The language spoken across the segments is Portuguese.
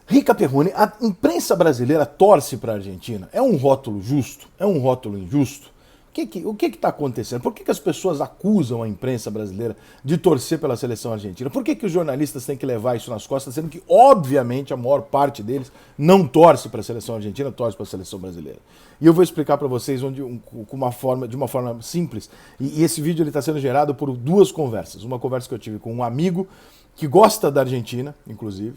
Rica Perrone, a imprensa brasileira torce para a Argentina. É um rótulo justo? É um rótulo injusto? O que está acontecendo? Por que as pessoas acusam a imprensa brasileira de torcer pela seleção argentina? Por que os jornalistas têm que levar isso nas costas, sendo que, obviamente, a maior parte deles não torce para a seleção argentina, torce para a seleção brasileira? E eu vou explicar para vocês de uma forma simples. E esse vídeo está sendo gerado por duas conversas. Uma conversa que eu tive com um amigo que gosta da Argentina, inclusive,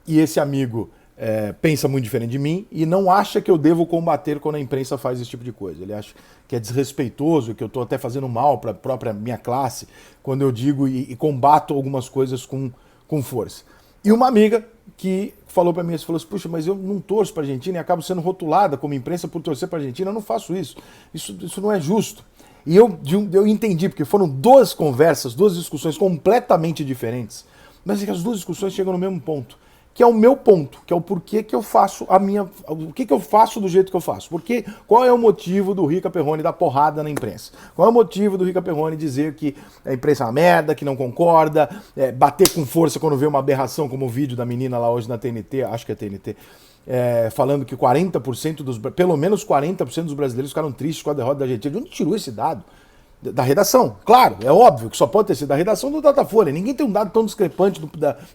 e esse amigo pensa muito diferente de mim e não acha que eu devo combater quando a imprensa faz esse tipo de coisa. Ele acha que é desrespeitoso, que eu estou até fazendo mal para a própria minha classe quando eu digo e combato algumas coisas com força. E uma amiga que falou para mim, falou assim, puxa, mas eu não torço para a Argentina e acabo sendo rotulada como imprensa por torcer para a Argentina, eu não faço isso. Isso não é justo. E eu entendi, porque foram duas conversas, duas discussões completamente diferentes, mas as duas discussões chegam no mesmo ponto, que é o meu ponto, que é o porquê que eu faço o que eu faço do jeito que eu faço. Qual é o motivo do Rica Perrone dar porrada na imprensa? Qual é o motivo do Rica Perrone dizer que a imprensa é uma merda, que não concorda, bater com força quando vê uma aberração, como o vídeo da menina lá hoje na TNT, acho que é TNT, falando que pelo menos 40% dos brasileiros ficaram tristes com a derrota da Argentina. De onde tirou esse dado? Da redação. Claro, é óbvio que só pode ter sido da redação do Datafolha. Ninguém tem um dado tão discrepante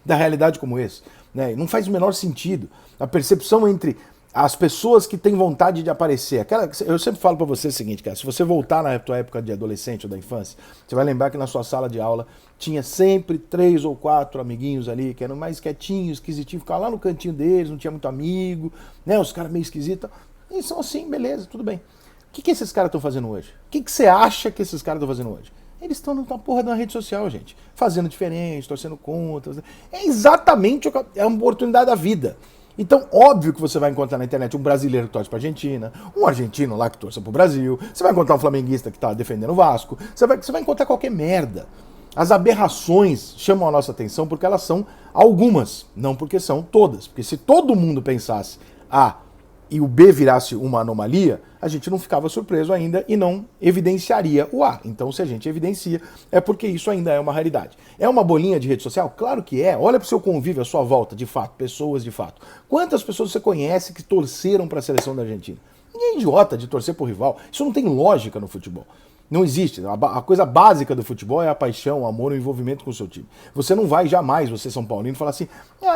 da realidade como esse. Né? Não faz o menor sentido. A percepção entre as pessoas que têm vontade de aparecer. Eu sempre falo pra você o seguinte, cara, se você voltar na tua época de adolescente ou da infância, você vai lembrar que na sua sala de aula tinha sempre 3 ou 4 amiguinhos ali, que eram mais quietinhos, esquisitinhos, ficavam lá no cantinho deles, não tinha muito amigo, né? Os caras meio esquisitos. Eles são assim, beleza, tudo bem. O que esses caras estão fazendo hoje? O que você acha que esses caras estão fazendo hoje? Eles estão na porra da rede social, gente. Fazendo diferente, torcendo contra. É exatamente a oportunidade da vida. Então, óbvio que você vai encontrar na internet um brasileiro que torce pra Argentina, um argentino lá que torce pro Brasil, você vai encontrar um flamenguista que tá defendendo o Vasco, você vai encontrar qualquer merda. As aberrações chamam a nossa atenção porque elas são algumas, não porque são todas. Porque se todo mundo pensasse A e o B virasse uma anomalia, a gente não ficava surpreso ainda e não evidenciaria o A. Então, se a gente evidencia, é porque isso ainda é uma realidade. É uma bolinha de rede social? Claro que é. Olha para o seu convívio, a sua volta, de fato, pessoas de fato. Quantas pessoas você conhece que torceram para a seleção da Argentina? Ninguém é idiota de torcer por rival. Isso não tem lógica no futebol. Não existe. A coisa básica do futebol é a paixão, o amor, o envolvimento com o seu time. Você não vai jamais, você São Paulino, falar assim,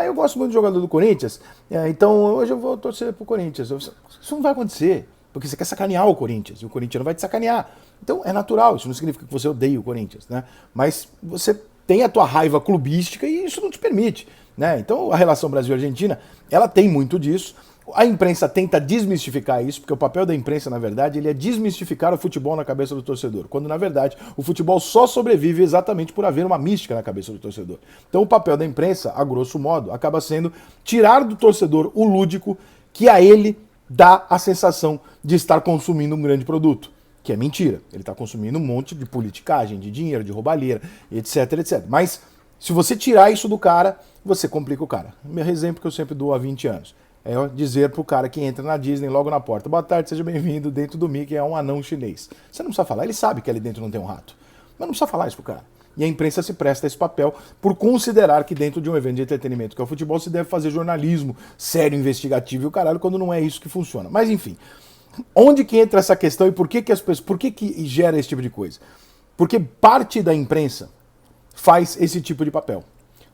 eu gosto muito do jogador do Corinthians, então hoje eu vou torcer pro Corinthians. Isso não vai acontecer, porque você quer sacanear o Corinthians, e o Corinthians não vai te sacanear. Então é natural, isso não significa que você odeia o Corinthians, né? Mas você tem a tua raiva clubística e isso não te permite, né? Então a relação Brasil-Argentina, ela tem muito disso. A imprensa tenta desmistificar isso, porque o papel da imprensa, na verdade, ele é desmistificar o futebol na cabeça do torcedor, quando, na verdade, o futebol só sobrevive exatamente por haver uma mística na cabeça do torcedor. Então o papel da imprensa, a grosso modo, acaba sendo tirar do torcedor o lúdico que a ele dá a sensação de estar consumindo um grande produto, que é mentira. Ele está consumindo um monte de politicagem, de dinheiro, de roubalheira, etc, etc. Mas, se você tirar isso do cara, você complica o cara. O meu exemplo que eu sempre dou há 20 anos. É dizer pro cara que entra na Disney logo na porta, boa tarde, seja bem-vindo, dentro do Mickey é um anão chinês. Você não precisa falar, ele sabe que ali dentro não tem um rato. Mas não precisa falar isso pro cara. E a imprensa se presta a esse papel por considerar que dentro de um evento de entretenimento que é o futebol se deve fazer jornalismo sério, investigativo e o caralho, quando não é isso que funciona. Mas enfim, onde que entra essa questão e por que as pessoas, por que gera esse tipo de coisa? Porque parte da imprensa faz esse tipo de papel.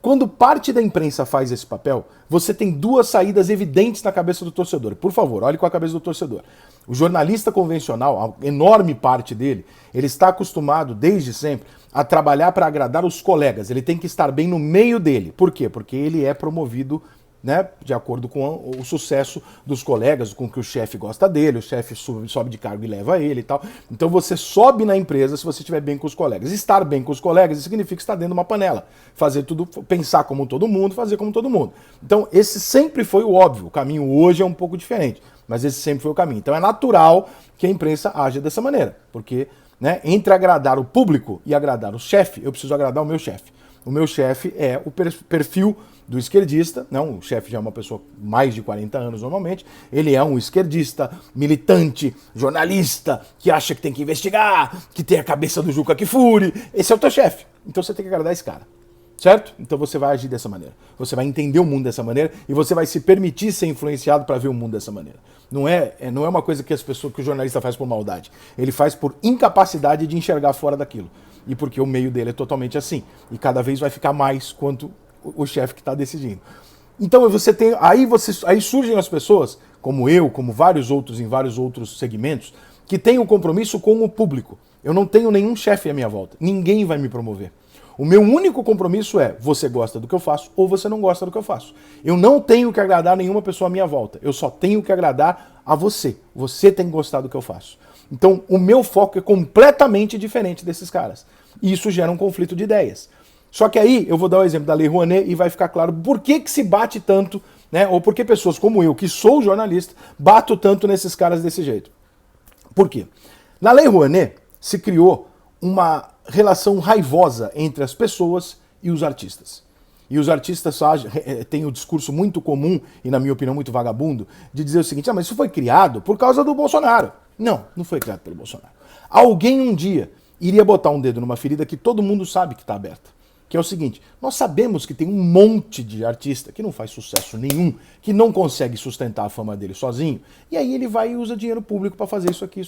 Quando parte da imprensa faz esse papel, você tem duas saídas evidentes na cabeça do torcedor. Por favor, olhe com a cabeça do torcedor. O jornalista convencional, a enorme parte dele, ele está acostumado desde sempre a trabalhar para agradar os colegas. Ele tem que estar bem no meio dele. Por quê? Porque ele é promovido, né, de acordo com o sucesso dos colegas, com que o chefe gosta dele, o chefe sobe de cargo e leva ele e tal. Então você sobe na empresa se você estiver bem com os colegas. Estar bem com os colegas significa estar dentro de uma panela. Fazer tudo, pensar como todo mundo, fazer como todo mundo. Então esse sempre foi o óbvio. O caminho hoje é um pouco diferente, mas esse sempre foi o caminho. Então é natural que a imprensa haja dessa maneira, porque, né, entre agradar o público e agradar o chefe, eu preciso agradar o meu chefe. O meu chefe é o perfil do esquerdista, não, o chefe já é uma pessoa com mais de 40 anos normalmente, ele é um esquerdista, militante, jornalista, que acha que tem que investigar, que tem a cabeça do Juca Kfouri, esse é o teu chefe. Então você tem que agradar esse cara. Certo? Então você vai agir dessa maneira. Você vai entender o mundo dessa maneira e você vai se permitir ser influenciado para ver o mundo dessa maneira. Não é uma coisa que que o jornalista faz por maldade. Ele faz por incapacidade de enxergar fora daquilo. E porque o meio dele é totalmente assim. E cada vez vai ficar mais quanto o chefe que está decidindo. Então você tem. Aí surgem as pessoas, como eu, como vários outros em vários outros segmentos, que têm um compromisso com o público. Eu não tenho nenhum chefe à minha volta. Ninguém vai me promover. O meu único compromisso é: você gosta do que eu faço ou você não gosta do que eu faço. Eu não tenho que agradar nenhuma pessoa à minha volta. Eu só tenho que agradar a você. Você tem que gostar do que eu faço. Então, o meu foco é completamente diferente desses caras. E isso gera um conflito de ideias. Só que aí eu vou dar o exemplo da Lei Rouanet e vai ficar claro por que se bate tanto, né? Ou por que pessoas como eu, que sou jornalista, bato tanto nesses caras desse jeito. Por quê? Na Lei Rouanet se criou uma relação raivosa entre as pessoas e os artistas. E os artistas têm o discurso muito comum, e na minha opinião muito vagabundo, de dizer o seguinte: mas isso foi criado por causa do Bolsonaro. Não, não foi criado pelo Bolsonaro. Alguém um dia iria botar um dedo numa ferida que todo mundo sabe que está aberta. Que é o seguinte: nós sabemos que tem um monte de artista que não faz sucesso nenhum, que não consegue sustentar a fama dele sozinho, e aí ele vai e usa dinheiro público para fazer isso aqui,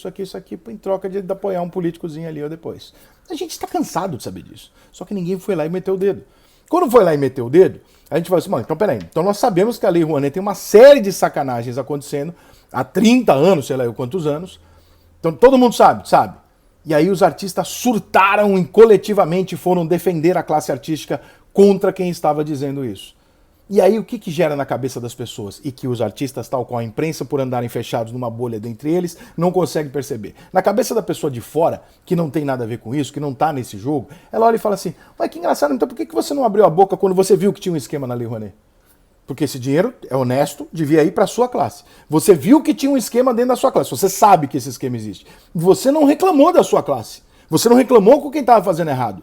em troca de apoiar um políticozinho ali ou depois. A gente está cansado de saber disso. Só que ninguém foi lá e meteu o dedo. Quando foi lá e meteu o dedo, a gente falou assim: então peraí, então nós sabemos que a Lei Rouanet tem uma série de sacanagens acontecendo há 30 anos, sei lá eu quantos anos. Então todo mundo sabe. E aí os artistas surtaram coletivamente e foram defender a classe artística contra quem estava dizendo isso. E aí o que gera na cabeça das pessoas? E que os artistas, tal qual a imprensa, por andarem fechados numa bolha dentre eles, não consegue perceber. Na cabeça da pessoa de fora, que não tem nada a ver com isso, que não tá nesse jogo, ela olha e fala assim: mas que engraçado, então por que você não abriu a boca quando você viu que tinha um esquema na Lei Rouanet? Porque esse dinheiro é honesto, devia ir para a sua classe. Você viu que tinha um esquema dentro da sua classe, você sabe que esse esquema existe. Você não reclamou da sua classe. Você não reclamou com quem estava fazendo errado.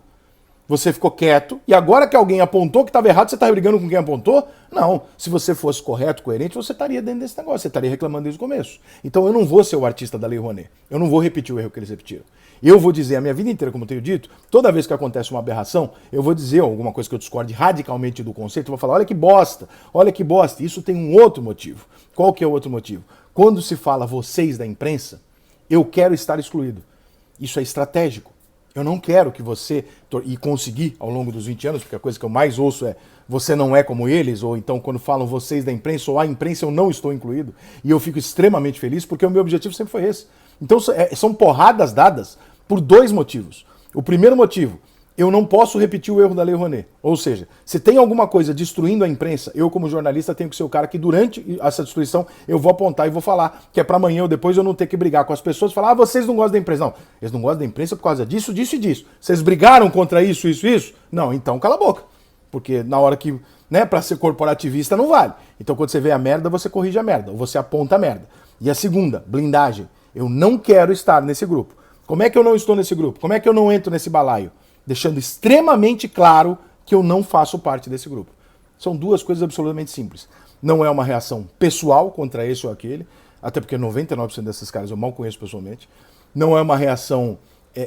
Você ficou quieto e agora que alguém apontou que estava errado, você está brigando com quem apontou? Não. Se você fosse correto, coerente, você estaria dentro desse negócio, você estaria reclamando desde o começo. Então eu não vou ser o artista da Lei Rouanet. Eu não vou repetir o erro que eles repetiram. Eu vou dizer a minha vida inteira, como eu tenho dito, toda vez que acontece uma aberração, eu vou dizer alguma coisa que eu discorde radicalmente do conceito, eu vou falar: olha que bosta. Isso tem um outro motivo. Qual que é o outro motivo? Quando se fala vocês da imprensa, eu quero estar excluído. Isso é estratégico. Eu não quero que você, e conseguir ao longo dos 20 anos, porque a coisa que eu mais ouço é: você não é como eles, ou então quando falam vocês da imprensa ou a imprensa, eu não estou incluído. E eu fico extremamente feliz porque o meu objetivo sempre foi esse. Então são porradas dadas por dois motivos. O primeiro motivo: eu não posso repetir o erro da Lei Rouanet. Ou seja, se tem alguma coisa destruindo a imprensa, eu como jornalista tenho que ser o cara que durante essa destruição eu vou apontar e vou falar, que é para amanhã ou depois eu não ter que brigar com as pessoas e falar: vocês não gostam da imprensa. Não, eles não gostam da imprensa por causa disso, disso e disso. Vocês brigaram contra isso? Não, então cala a boca. Porque na hora que, para ser corporativista não vale. Então quando você vê a merda, você corrige a merda, ou você aponta a merda. E a segunda, blindagem. Eu não quero estar nesse grupo. Como é que eu não estou nesse grupo? Como é que eu não entro nesse balaio? Deixando extremamente claro que eu não faço parte desse grupo. São duas coisas absolutamente simples. Não é uma reação pessoal contra esse ou aquele, até porque 99% desses caras eu mal conheço pessoalmente. Não é uma reação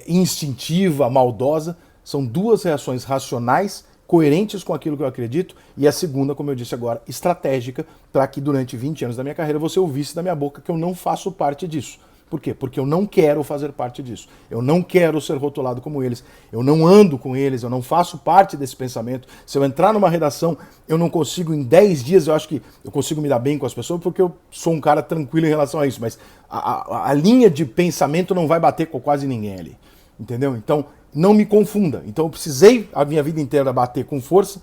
instintiva, maldosa. São duas reações racionais, coerentes com aquilo que eu acredito, e a segunda, como eu disse agora, estratégica, para que durante 20 anos da minha carreira você ouvisse da minha boca que eu não faço parte disso. Por quê? Porque eu não quero fazer parte disso. Eu não quero ser rotulado como eles. Eu não ando com eles, eu não faço parte desse pensamento. Se eu entrar numa redação, eu não consigo, em 10 dias, eu acho que eu consigo me dar bem com as pessoas porque eu sou um cara tranquilo em relação a isso. Mas a linha de pensamento não vai bater com quase ninguém ali. Entendeu? Então, não me confunda. Então, eu precisei a minha vida inteira bater com força,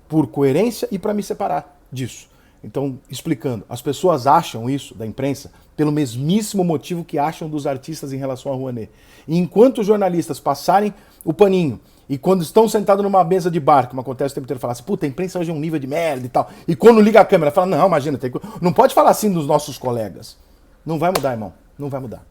por coerência e para me separar disso. Então, explicando, as pessoas acham isso da imprensa pelo mesmíssimo motivo que acham dos artistas em relação a Rouanet. E enquanto os jornalistas passarem o paninho, e quando estão sentados numa mesa de bar, como acontece o tempo inteiro, falar assim: puta, a imprensa hoje é um nível de merda e tal. E quando liga a câmera, fala: não, imagina, não pode falar assim dos nossos colegas. Não vai mudar, irmão. Não vai mudar.